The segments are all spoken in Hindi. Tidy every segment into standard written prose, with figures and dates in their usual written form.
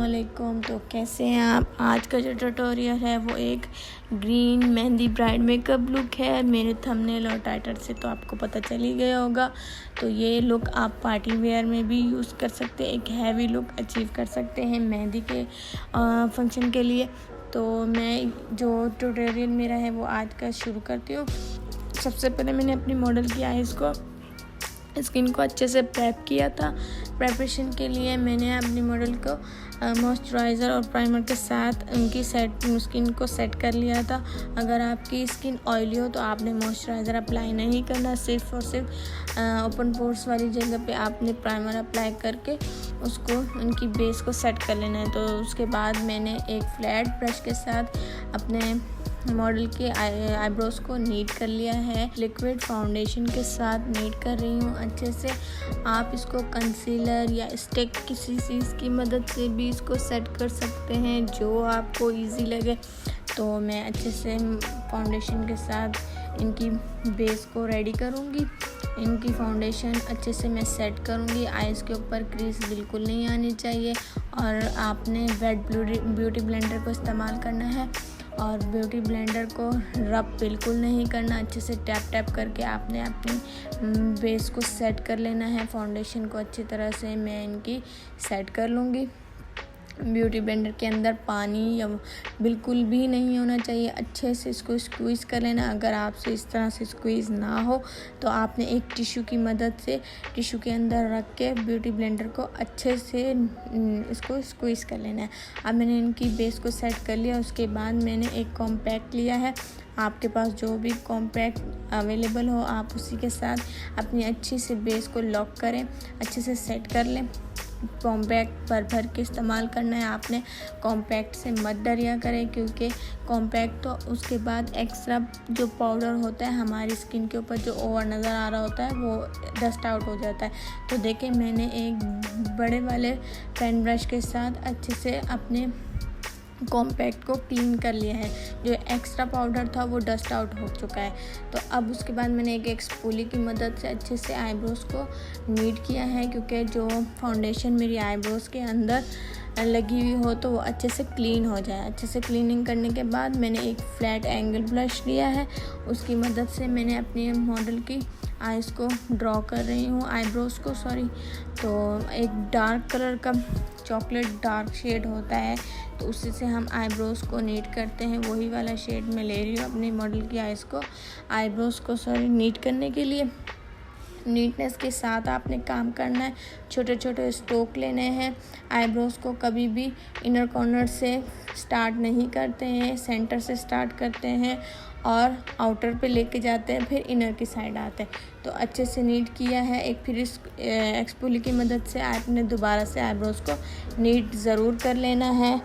अस्सलामुअलैकुम। तो कैसे हैं आप। आज का जो ट्यूटोरियल है वो एक green mehndi bride makeup look है। मेरे थंबनेल और टाइटल से तो आपको पता चल ही गया होगा। तो ये लुक आप पार्टी वेयर में भी यूज़ कर सकते हैं, एक हैवी लुक अचीव कर सकते हैं मेहंदी के फंक्शन के लिए। तो मैं जो ट्यूटोरियल मेरा है वो आज का शुरू करती हूँ। सबसे पहले मैंने अपनी मॉडल की आइज़ को स्किन को अच्छे से प्रेप किया था। प्रेपरेशन के लिए मैंने अपनी मॉडल को मॉइस्चराइज़र और प्राइमर के साथ उनकी स्किन को सेट कर लिया था। अगर आपकी स्किन ऑयली हो तो आपने मॉइस्चराइज़र अप्लाई नहीं करना, सिर्फ और सिर्फ ओपन पोर्स वाली जगह पे आपने प्राइमर अप्लाई करके उसको उनकी बेस को सेट कर लेना है। तो उसके बाद मैंने एक फ्लैट ब्रश के साथ अपने मॉडल के आईब्रोज को नीट कर लिया है। लिक्विड फाउंडेशन के साथ नीट कर रही हूँ अच्छे से। आप इसको कंसीलर या स्टिक किसी चीज़ की मदद से भी इसको सेट कर सकते हैं जो आपको इजी लगे। तो मैं अच्छे से फाउंडेशन के साथ इनकी बेस को रेडी करूँगी। इनकी फाउंडेशन अच्छे से मैं सेट करूँगी। आइज़ के ऊपर क्रीज बिल्कुल नहीं आनी चाहिए और आपने वेट ब्यूटी ब्लेंडर को इस्तेमाल करना है और ब्यूटी ब्लेंडर को रब बिल्कुल नहीं करना। अच्छे से टैप टैप करके आपने अपनी बेस को सेट कर लेना है। फाउंडेशन को अच्छी तरह से मैं इनकी सेट कर लूँगी। ब्यूटी ब्लेंडर के अंदर पानी या बिल्कुल भी नहीं होना चाहिए। अच्छे से इसको स्क्वीज़ कर लेना। अगर आपसे इस तरह से स्क्वीज़ ना हो तो आपने एक टिश्यू की मदद से टिश्यू के अंदर रख के ब्यूटी ब्लेंडर को अच्छे से इसको स्क्वीज़ कर लेना है। अब मैंने इनकी बेस को सेट कर लिया। उसके बाद मैंने एक कॉम्पैक्ट लिया है। आपके पास जो भी कॉम्पैक्ट अवेलेबल हो आप उसी के साथ अपनी अच्छी से बेस को लॉक करें, अच्छे से सेट कर लें। कॉम्पैक्ट भर के इस्तेमाल करना है आपने। कॉम्पैक्ट से मत डरिया करें क्योंकि कॉम्पैक्ट तो उसके बाद एक्स्ट्रा जो पाउडर होता है हमारी स्किन के ऊपर जो ओवर नज़र आ रहा होता है वो डस्ट आउट हो जाता है। तो देखें मैंने एक बड़े वाले पेन ब्रश के साथ अच्छे से अपने कॉम्पैक्ट को क्लीन कर लिया है। जो एक्स्ट्रा पाउडर था वो डस्ट आउट हो चुका है। तो अब उसके बाद मैंने एक स्पूली की मदद से अच्छे से आईब्रोज को नीट किया है क्योंकि जो फाउंडेशन मेरी आईब्रोज के अंदर लगी हुई हो तो वो अच्छे से क्लीन हो जाए। अच्छे से क्लीनिंग करने के बाद मैंने एक फ्लैट एंगल ब्रश लिया है। उसकी मदद से मैंने अपनी मॉडल की आइज़ को ड्रॉ कर रही हूँ, आईब्रोज को तो एक डार्क कलर का चॉकलेट डार्क शेड होता है तो उसी से हम आईब्रोज को नीट करते हैं। वही वाला शेड मैं ले रही हूँ अपनी मॉडल की आईब्रोज को नीट करने के लिए। नीटनेस के साथ आपने काम करना है। छोटे छोटे स्ट्रोक लेने हैं। आईब्रोज को कभी भी इनर कॉर्नर से स्टार्ट नहीं करते हैं, सेंटर से स्टार्ट करते हैं और आउटर पे लेके जाते हैं, फिर इनर की साइड आते हैं। तो अच्छे से नीट किया है। एक फिर इस एक्सपूली की मदद से आपने दोबारा से आईब्रोज को नीट ज़रूर कर लेना है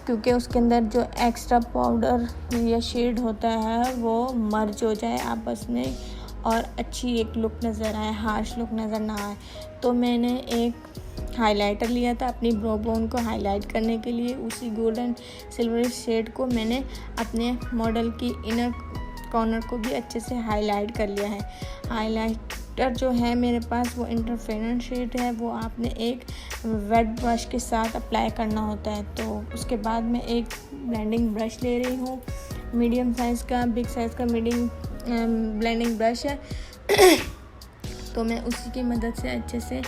क्योंकि उसके अंदर जो एक्स्ट्रा पाउडर या शेड होता है वो मर्ज हो जाए आपस में और अच्छी एक लुक नज़र आए, हार्श लुक नज़र ना आए। तो मैंने एक हाइलाइटर लिया था अपनी ब्रो बोन को हाईलाइट करने के लिए। उसी गोल्डन सिल्वर शेड को मैंने अपने मॉडल की इनर कॉर्नर को भी अच्छे से हाईलाइट कर लिया है। हाइलाइटर जो है मेरे पास वो इंटरफेरेंट शेड है, वो आपने एक वेट ब्रश के साथ अप्लाई करना होता है। तो उसके बाद मैं एक ब्लेंडिंग ब्रश ले रही हूँ, मीडियम साइज़ का, बिग साइज़ का ब्लेंडिंग ब्रश है। तो मैं उसी की मदद से अच्छे से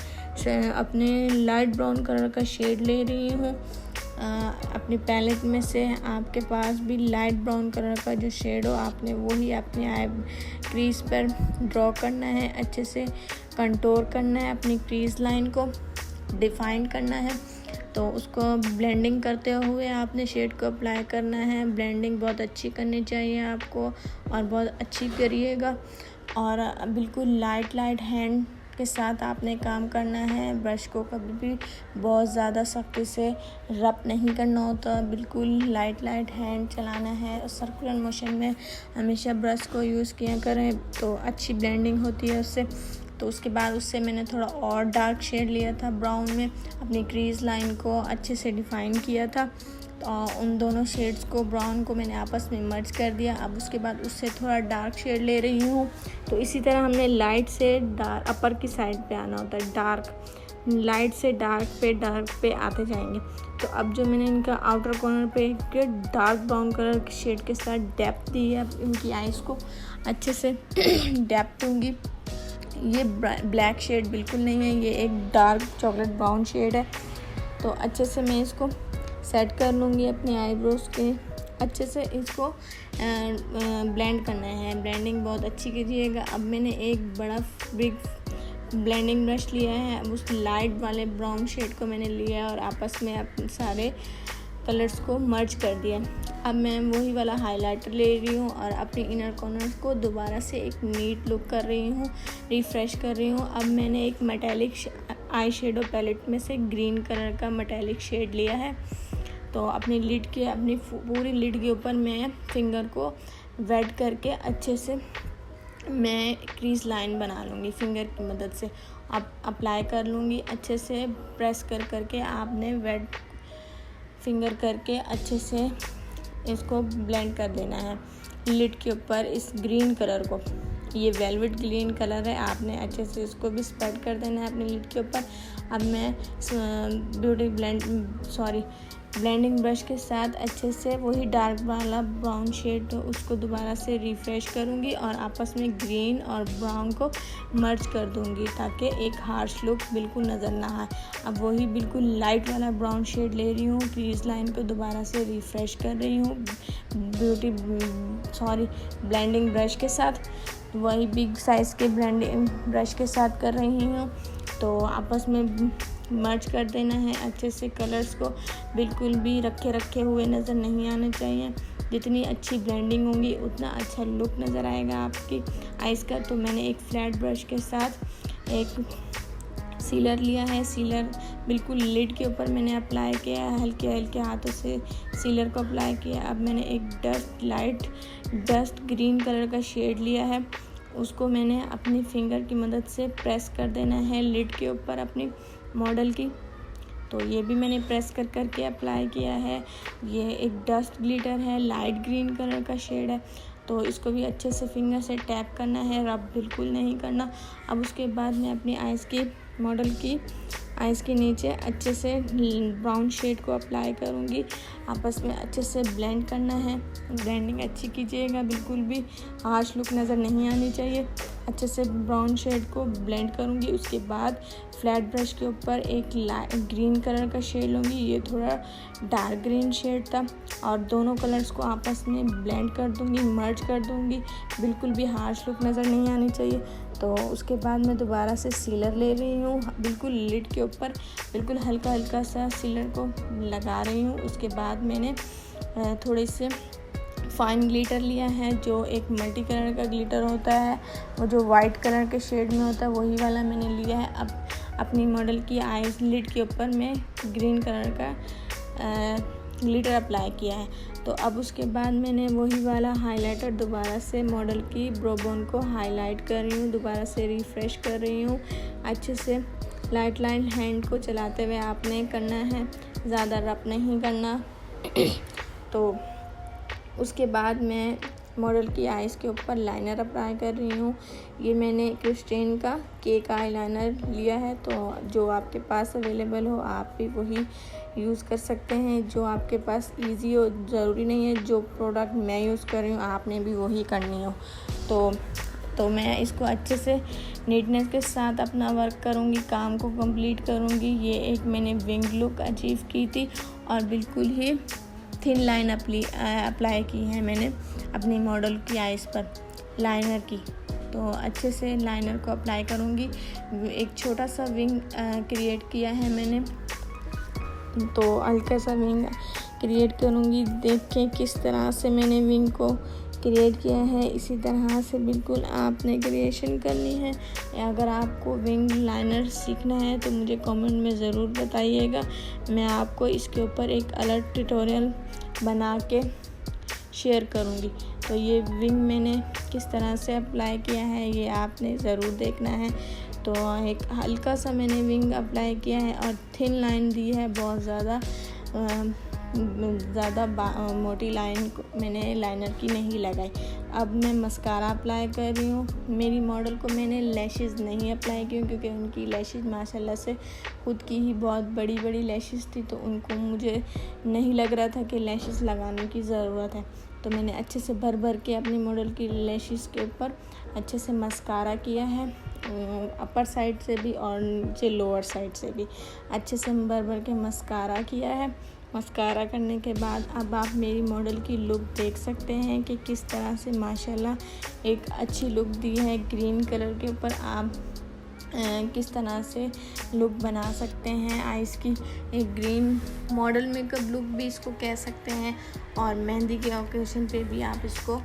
अपने लाइट ब्राउन कलर का शेड ले रही हूँ। अपनी पैलेट में से आपके पास भी लाइट ब्राउन कलर का जो शेड हो आपने वही अपने आई क्रीज पर ड्रॉ करना है। अच्छे से कंटूर करना है, अपनी क्रीज लाइन को डिफाइन करना है। तो उसको ब्लेंडिंग करते हुए आपने शेड को अप्लाई करना है। ब्लेंडिंग बहुत अच्छी करनी चाहिए आपको और बहुत अच्छी करिएगा और बिल्कुल लाइट हैंड के साथ आपने काम करना है। ब्रश को कभी भी बहुत ज़्यादा सख्ती से रब नहीं करना होता, बिल्कुल लाइट हैंड चलाना है। सर्कुलर मोशन में हमेशा ब्रश को यूज़ किया करें तो अच्छी ब्लेंडिंग होती है उससे। तो उसके बाद उससे मैंने थोड़ा और डार्क शेड लिया था ब्राउन में, अपनी क्रीज लाइन को अच्छे से डिफ़ाइन किया था। तो उन दोनों शेड्स को ब्राउन को मैंने आपस में मर्ज कर दिया। अब उसके बाद उससे थोड़ा डार्क शेड ले रही हूँ। तो इसी तरह हमने लाइट से डार्क अपर की साइड पे आना होता है, डार्क लाइट से डार्क पे आते जाएंगे। तो अब जो मैंने इनका आउटर कॉर्नर पे एक डार्क ब्राउन कलर के शेड के साथ डेप्थ दी है, अब इनकी आइज़ को अच्छे से डेप्थ दूँगी। ये ब्लैक शेड बिल्कुल नहीं है, ये एक डार्क चॉकलेट ब्राउन शेड है। तो अच्छे से मैं इसको सेट कर लूँगी अपनी आईब्रोज़ के। अच्छे से इसको ब्लेंड करना है, ब्लेंडिंग बहुत अच्छी कीजिएगा। अब मैंने एक बड़ा बिग ब्लेंडिंग ब्रश लिया है, अब उस लाइट वाले ब्राउन शेड को मैंने लिया और आपस में अपने सारे कलर्स को मर्ज कर दिया। अब मैं वही वाला हाइलाइटर ले रही हूँ और अपने इनर कॉर्नर को दोबारा से एक नीट लुक कर रही हूँ, रिफ़्रेश कर रही हूँ। अब मैंने एक मेटालिक आई शेडो पैलेट में से ग्रीन कलर का मेटालिक शेड लिया है। तो अपनी पूरी लिड के ऊपर मैं फिंगर को वेट करके अच्छे से मैं क्रीज लाइन बना लूँगी फिंगर की मदद से। अब अप्लाई कर लूँगी अच्छे से, प्रेस करके आपने वेट फिंगर करके अच्छे से इसको ब्लेंड कर देना है लिड के ऊपर इस ग्रीन कलर को। ये वेलवेट ग्रीन कलर है, आपने अच्छे से इसको भी स्प्रेड कर देना है अपने लिड के ऊपर। अब मैं ब्लेंडिंग ब्रश के साथ अच्छे से वही डार्क वाला ब्राउन शेड उसको दोबारा से रिफ़्रेश करूँगी और आपस में ग्रीन और ब्राउन को मर्ज कर दूँगी ताकि एक हार्श लुक बिल्कुल नज़र ना आए। अब वही बिल्कुल लाइट वाला ब्राउन शेड ले रही हूँ, क्रीज लाइन को दोबारा से रिफ़्रेश कर रही हूँ ब्लेंडिंग ब्रश के साथ, वही बिग साइज़ के ब्लेंडिंग ब्रश के साथ कर रही हूँ। तो आपस में मर्ज कर देना है अच्छे से। कलर्स को बिल्कुल भी रखे हुए नज़र नहीं आने चाहिए। जितनी अच्छी ब्लेंडिंग होगी उतना अच्छा लुक नज़र आएगा आपकी आइज़ का। तो मैंने एक फ्लैट ब्रश के साथ एक सीलर लिया है, सीलर बिल्कुल लिड के ऊपर मैंने अप्लाई किया है, हल्के हाथों से सीलर को अप्लाई किया। अब मैंने एक लाइट डस्ट ग्रीन कलर का शेड लिया है, उसको मैंने अपनी फिंगर की मदद से प्रेस कर देना है लिड के ऊपर अपनी मॉडल की। तो ये भी मैंने प्रेस करके अप्लाई किया है। ये एक डस्ट ग्लिटर है, लाइट ग्रीन कलर का शेड है। तो इसको भी अच्छे से फिंगर से टैप करना है, रब बिल्कुल नहीं करना। अब उसके बाद मैं अपनी मॉडल की आइज़ के नीचे अच्छे से ब्राउन शेड को अप्लाई करूँगी। आपस में अच्छे से ब्लेंड करना है, ब्लेंडिंग अच्छी कीजिएगा, बिल्कुल भी हार्श लुक नज़र नहीं आनी चाहिए। अच्छे से ब्राउन शेड को ब्लेंड करूँगी। उसके बाद फ्लैट ब्रश के ऊपर एक ग्रीन कलर का शेड लूँगी, ये थोड़ा डार्क ग्रीन शेड था, और दोनों कलर्स को आपस में ब्लेंड कर दूँगी, मर्ज कर दूँगी, बिल्कुल भी हार्श लुक नज़र नहीं आनी चाहिए। तो उसके बाद मैं दोबारा से सीलर ले रही हूँ, बिल्कुल लिड के ऊपर बिल्कुल हल्का सा सीलर को लगा रही हूँ। उसके बाद मैंने थोड़े से फाइन ग्लिटर लिया है, जो एक मल्टी कलर का ग्लिटर होता है, वो जो वाइट कलर के शेड में होता है, वही वाला मैंने लिया है। अब अपनी मॉडल की आइज़ लिड के ऊपर मैं ग्रीन कलर का ग्लिटर अप्लाई किया है। तो अब उसके बाद मैंने वही वाला हाइलाइटर दोबारा से मॉडल की ब्रो बोन को हाईलाइट कर रही हूँ, दोबारा से रिफ़्रेश कर रही हूँ। अच्छे से लाइट हैंड को चलाते हुए आपने करना है, ज़्यादा रफ नहीं करना। तो उसके बाद मैं मॉडल की आइज़ के ऊपर लाइनर अप्लाई कर रही हूँ। ये मैंने क्रिस्टेन का केक आई लाइनर लिया है, तो जो आपके पास अवेलेबल हो आप भी वही यूज़ कर सकते हैं, जो आपके पास इजी हो। ज़रूरी नहीं है जो प्रोडक्ट मैं यूज़ कर रही हूँ आपने भी वही करनी हो। तो मैं इसको अच्छे से नीटनेस के साथ अपना वर्क करूँगी, काम को कंप्लीट करूँगी। ये एक मैंने विंग लुक अचीव की थी और बिल्कुल ही थिन लाइन अप्लाई की है मैंने अपनी मॉडल की आइज़ पर लाइनर की। तो अच्छे से लाइनर को अप्लाई करूँगी। एक छोटा सा विंग क्रिएट किया है मैंने, तो हल्का सा विंग क्रिएट करूँगी। देखें किस तरह से मैंने विंग को क्रिएट किया है, इसी तरह से बिल्कुल आपने क्रिएशन करनी है। अगर आपको विंग लाइनर सीखना है तो मुझे कमेंट में ज़रूर बताइएगा, मैं आपको इसके ऊपर एक अलग ट्यूटोरियल बना के शेयर करूँगी। तो ये विंग मैंने किस तरह से अप्लाई किया है ये आपने ज़रूर देखना है। तो एक हल्का सा मैंने विंग अप्लाई किया है और थिन लाइन दी है, बहुत ज़्यादा मोटी लाइन मैंने लाइनर की नहीं लगाई। अब मैं मस्कारा अप्लाई कर रही हूँ। मेरी मॉडल को मैंने लैशेज़ नहीं अप्लाई की क्योंकि उनकी लैशेज़ माशाल्लाह से खुद की ही बहुत बड़ी बड़ी लैशेज़ थी, तो उनको मुझे नहीं लग रहा था कि लैशेज़ लगाने की ज़रूरत है। तो मैंने अच्छे से भर भर के अपनी मॉडल की लैशेज़ के ऊपर अच्छे से मस्कारा किया है, अपर साइड से भी और नीचे लोअर साइड से भी अच्छे से भर भर के मस्कारा किया है। मस्कारा करने के बाद अब आप मेरी मॉडल की लुक देख सकते हैं कि किस तरह से माशाल्लाह एक अच्छी लुक दी है। ग्रीन कलर के ऊपर आप किस तरह से लुक बना सकते हैं। आइस की एक ग्रीन मॉडल मेकअप लुक भी इसको कह सकते हैं, और मेहंदी के ओकेशन पे भी आप इसको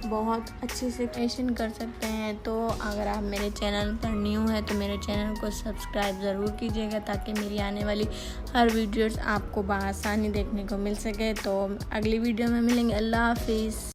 बहुत अच्छे से फैशन कर सकते हैं। तो अगर आप मेरे चैनल पर न्यू है तो मेरे चैनल को सब्सक्राइब ज़रूर कीजिएगा ताकि मेरी आने वाली हर वीडियोस आपको बआसानी देखने को मिल सके। तो अगली वीडियो में मिलेंगे। अल्लाह हाफिज़।